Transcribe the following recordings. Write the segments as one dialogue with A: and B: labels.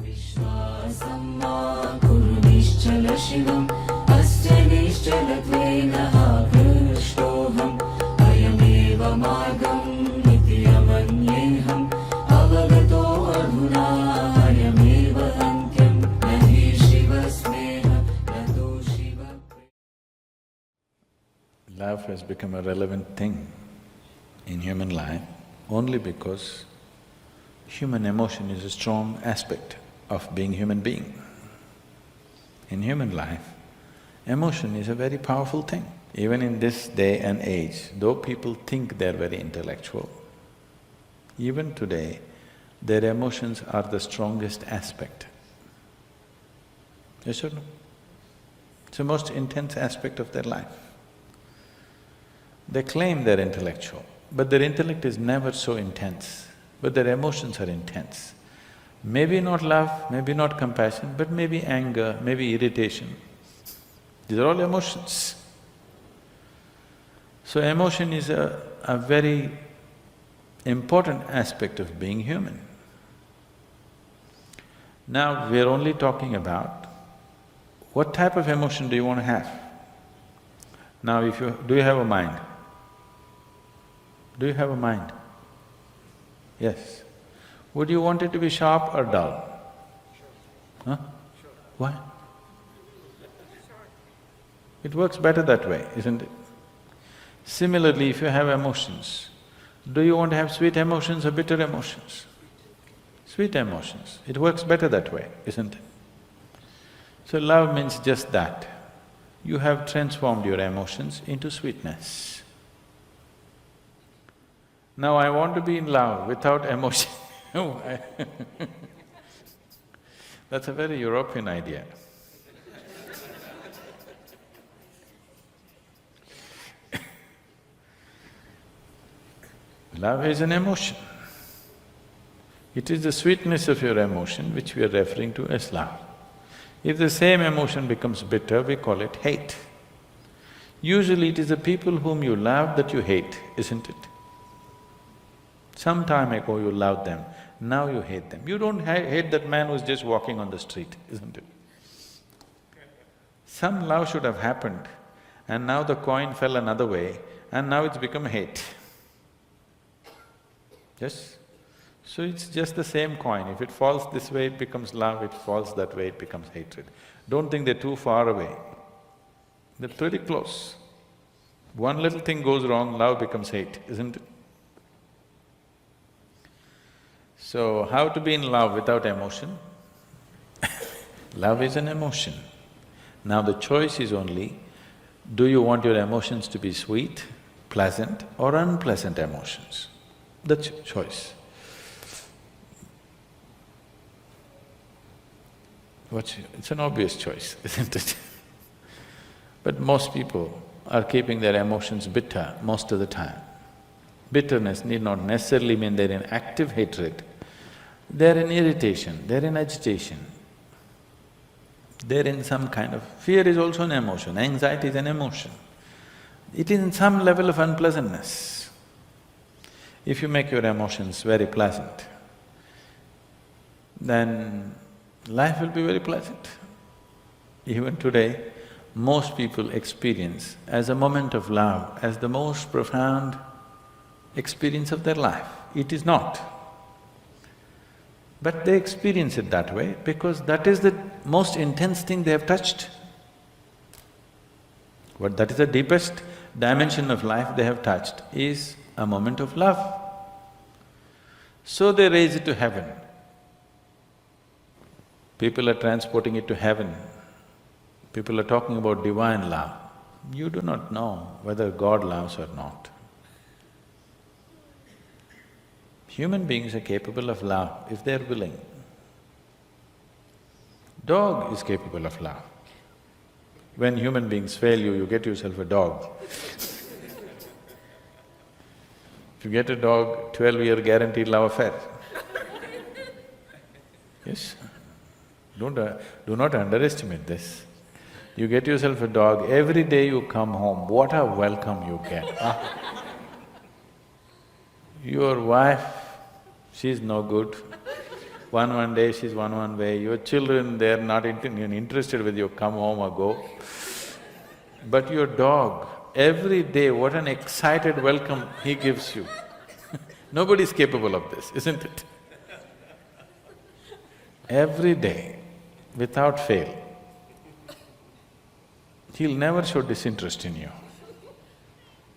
A: विश्वासम्मा कुरु निश्चल शिवम् अस्य निश्चलत्वेन कृष्टोऽहम् अयमेव मार्गम् इति अमन्येऽहम् अवगतो अधुना अयमेव अन्त्यम् न हि शिवस्नेह न तु Shiv.
B: Love has become a relevant thing in human life only because human emotion is a strong aspect of being human being. In human life, emotion is a very powerful thing. Even in this day and age, though people think they're very intellectual, even today, their emotions are the strongest aspect. Yes or no? It's the most intense aspect of their life. They claim they're intellectual, but their intellect is never so intense, but their emotions are intense. Maybe not love, maybe not compassion, but maybe anger, maybe irritation. These are all emotions. So emotion is a very important aspect of being human. Now we're only talking about what type of emotion do you want to have? Now do you have a mind? Do you have a mind? Yes. Would you want it to be sharp or dull? Huh? Why? It works better that way, isn't it? Similarly, if you have emotions, do you want to have sweet emotions or bitter emotions? Sweet emotions, it works better that way, isn't it? So love means just that. You have transformed your emotions into sweetness. Now I want to be in love without emotion. That's a very European idea. Love is an emotion. It is the sweetness of your emotion which we are referring to as love. If the same emotion becomes bitter, we call it hate. Usually it is the people whom you love that you hate, isn't it? Some time ago you loved them, now you hate them. You don't hate that man who's just walking on the street, isn't it? Some love should have happened and now the coin fell another way and now it's become hate. Yes? So it's just the same coin. If it falls this way, it becomes love, if it falls that way, it becomes hatred. Don't think they're too far away. They're pretty close. One little thing goes wrong, love becomes hate, isn't it? So, how to be in love without emotion? Love is an emotion. Now the choice is only, do you want your emotions to be sweet, pleasant or unpleasant emotions? That's your choice. It's an obvious choice, isn't it? But most people are keeping their emotions bitter most of the time. Bitterness need not necessarily mean they're in active hatred. They're in irritation, they're in agitation. They're in some kind of… fear is also an emotion, anxiety is an emotion. It is in some level of unpleasantness. If you make your emotions very pleasant, then life will be very pleasant. Even today, most people experience as a moment of love, as the most profound experience of their life. It is not. But they experience it that way because that is the most intense thing they have touched. That is the deepest dimension of life they have touched is a moment of love. So they raise it to heaven. People are transporting it to heaven. People are talking about divine love. You do not know whether God loves or not. Human beings are capable of love if they're willing. Dog is capable of love. When human beings fail you, you get yourself a dog. If you get a dog, 12-year guaranteed love affair. Yes? Do not underestimate this. You get yourself a dog, every day you come home, what a welcome you get, huh? Your wife, she's no good. one day, she's one way. Your children, they're not interested whether you come home or go. But your dog, every day, what an excited welcome he gives you. Nobody's capable of this, isn't it? Every day, without fail. He'll never show disinterest in you.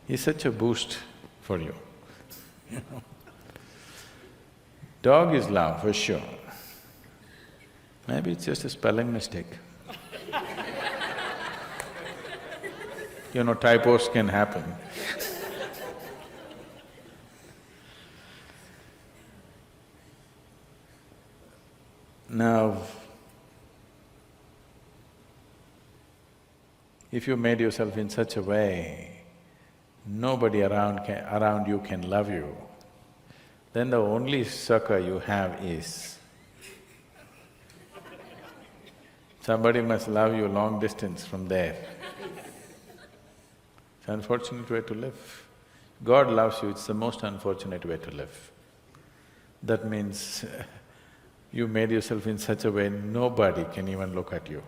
B: He's such a boost for you, you know. Dog is love, for sure. Maybe it's just a spelling mistake. You know, typos can happen. Now, if you made yourself in such a way, nobody around you can love you, then the only succor you have is somebody must love you long distance from there. It's an unfortunate way to live. God loves you, it's the most unfortunate way to live. That means you made yourself in such a way nobody can even look at you.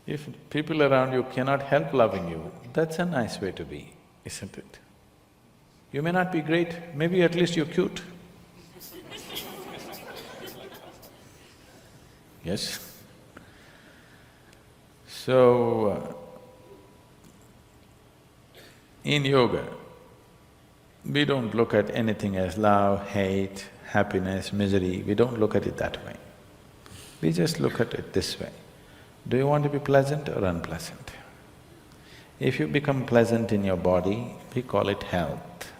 B: If people around you cannot help loving you, that's a nice way to be, isn't it? You may not be great, maybe at least you're cute. Yes? So, in yoga, we don't look at anything as love, hate, happiness, misery, we don't look at it that way. We just look at it this way. Do you want to be pleasant or unpleasant? If you become pleasant in your body, we call it health.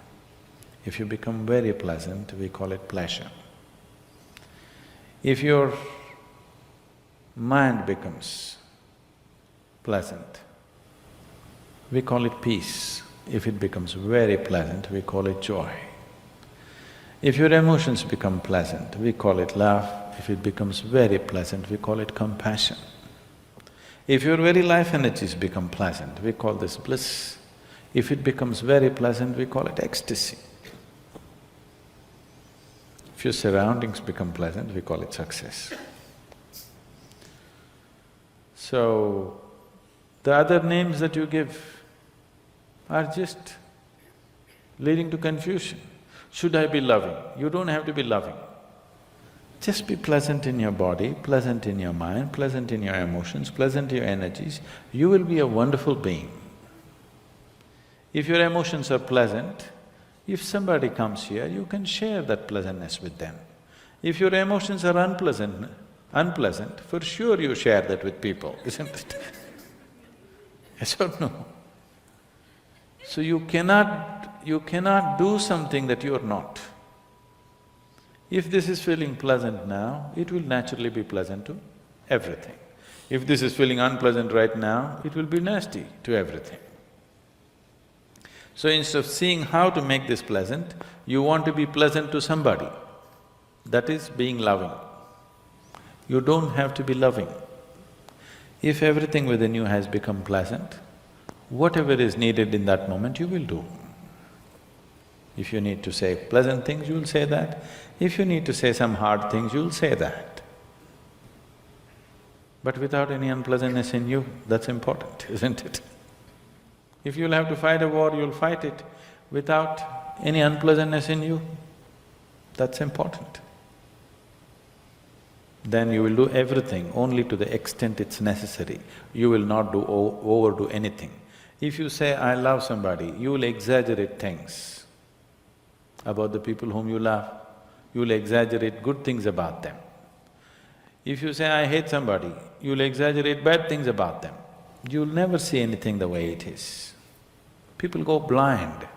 B: If you become very pleasant, we call it pleasure. If your mind becomes pleasant, we call it peace. If it becomes very pleasant, we call it joy. If your emotions become pleasant, we call it love. If it becomes very pleasant, we call it compassion. If your very life energies become pleasant, we call this bliss. If it becomes very pleasant, we call it ecstasy. If your surroundings become pleasant, we call it success. So, the other names that you give are just leading to confusion. Should I be loving? You don't have to be loving. Just be pleasant in your body, pleasant in your mind, pleasant in your emotions, pleasant in your energies, you will be a wonderful being. If your emotions are pleasant, if somebody comes here, you can share that pleasantness with them. If your emotions are unpleasant, for sure you share that with people, isn't it? Yes or no? So you cannot do something that you are not. If this is feeling pleasant now, it will naturally be pleasant to everything. If this is feeling unpleasant right now, it will be nasty to everything. So instead of seeing how to make this pleasant, you want to be pleasant to somebody. That is being loving. You don't have to be loving. If everything within you has become pleasant, whatever is needed in that moment, you will do. If you need to say pleasant things, you'll say that. If you need to say some hard things, you'll say that. But without any unpleasantness in you, that's important, isn't it? If you'll have to fight a war, you'll fight it without any unpleasantness in you, that's important. Then you will do everything only to the extent it's necessary. You will not overdo anything. If you say, I love somebody, you will exaggerate things about the people whom you love. You will exaggerate good things about them. If you say, I hate somebody, you will exaggerate bad things about them. You'll never see anything the way it is. People go blind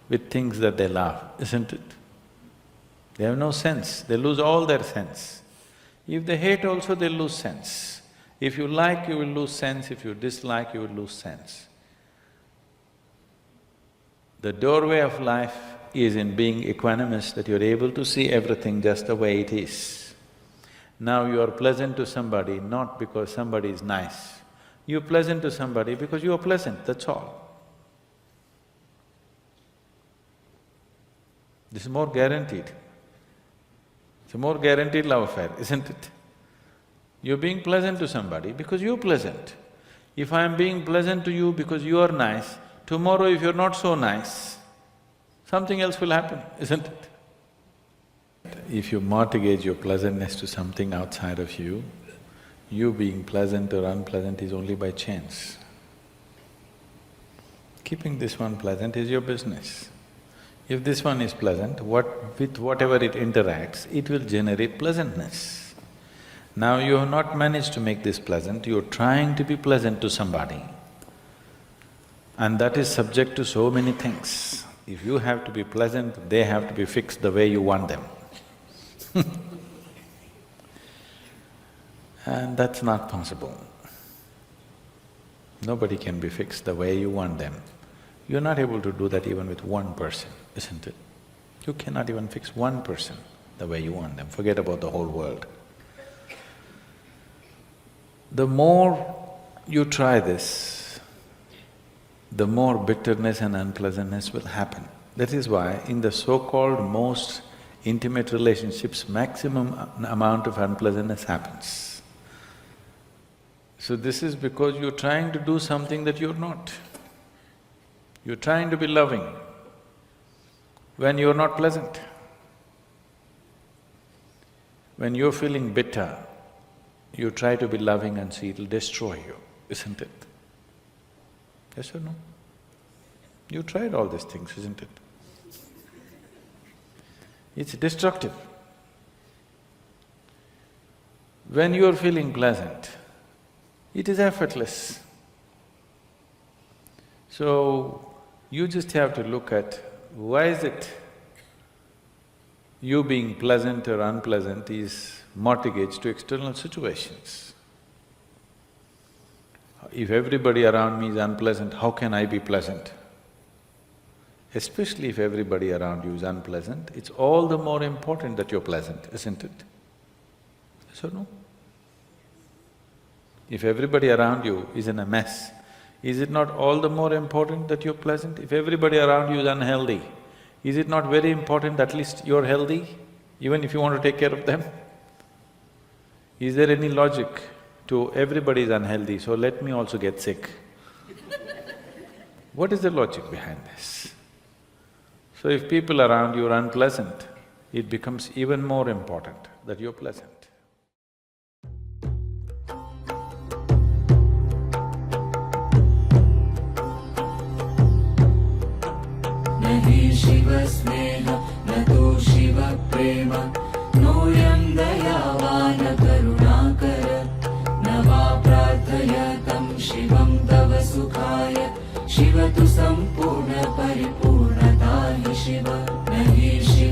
B: with things that they love, isn't it? They have no sense, they lose all their sense. If they hate also, they'll lose sense. If you like, you will lose sense. If you dislike, you will lose sense. The doorway of life is in being equanimous, that you're able to see everything just the way it is. Now you are pleasant to somebody not because somebody is nice. You're pleasant to somebody because you are pleasant, that's all. This is more guaranteed. It's a more guaranteed love affair, isn't it? You're being pleasant to somebody because you're pleasant. If I'm being pleasant to you because you are nice, tomorrow if you're not so nice, something else will happen, isn't it? If you mortgage your pleasantness to something outside of you being pleasant or unpleasant is only by chance. Keeping this one pleasant is your business. If this one is pleasant, with whatever it interacts, it will generate pleasantness. Now you have not managed to make this pleasant, you're trying to be pleasant to somebody. And that is subject to so many things. If you have to be pleasant, they have to be fixed the way you want them. And that's not possible. Nobody can be fixed the way you want them. You're not able to do that even with one person, isn't it? You cannot even fix one person the way you want them, forget about the whole world. The more you try this, the more bitterness and unpleasantness will happen. That is why in the so-called most intimate relationships, maximum amount of unpleasantness happens. So this is because you're trying to do something that you're not. You're trying to be loving when you're not pleasant. When you're feeling bitter, you try to be loving and see it'll destroy you, isn't it? Yes or no? You tried all these things, isn't it? It's destructive. When you're feeling pleasant, it is effortless. So, you just have to look at why is it you being pleasant or unpleasant is mortgaged to external situations. If everybody around me is unpleasant, how can I be pleasant? Especially if everybody around you is unpleasant, it's all the more important that you're pleasant, isn't it? Yes or no? If everybody around you is in a mess, is it not all the more important that you're pleasant? If everybody around you is unhealthy, is it not very important that at least you're healthy, even if you want to take care of them? Is there any logic to everybody is unhealthy, so let me also get sick? What is the logic behind this? So if people around you are unpleasant, it becomes even more important that you're pleasant.
A: नहि शिव स्नेह न तो शिव प्रेम नोऽयं दयावान् करुणाकर न वा प्रार्थयतं शिवं तव सुखाय शिव तु सम्पूर्णं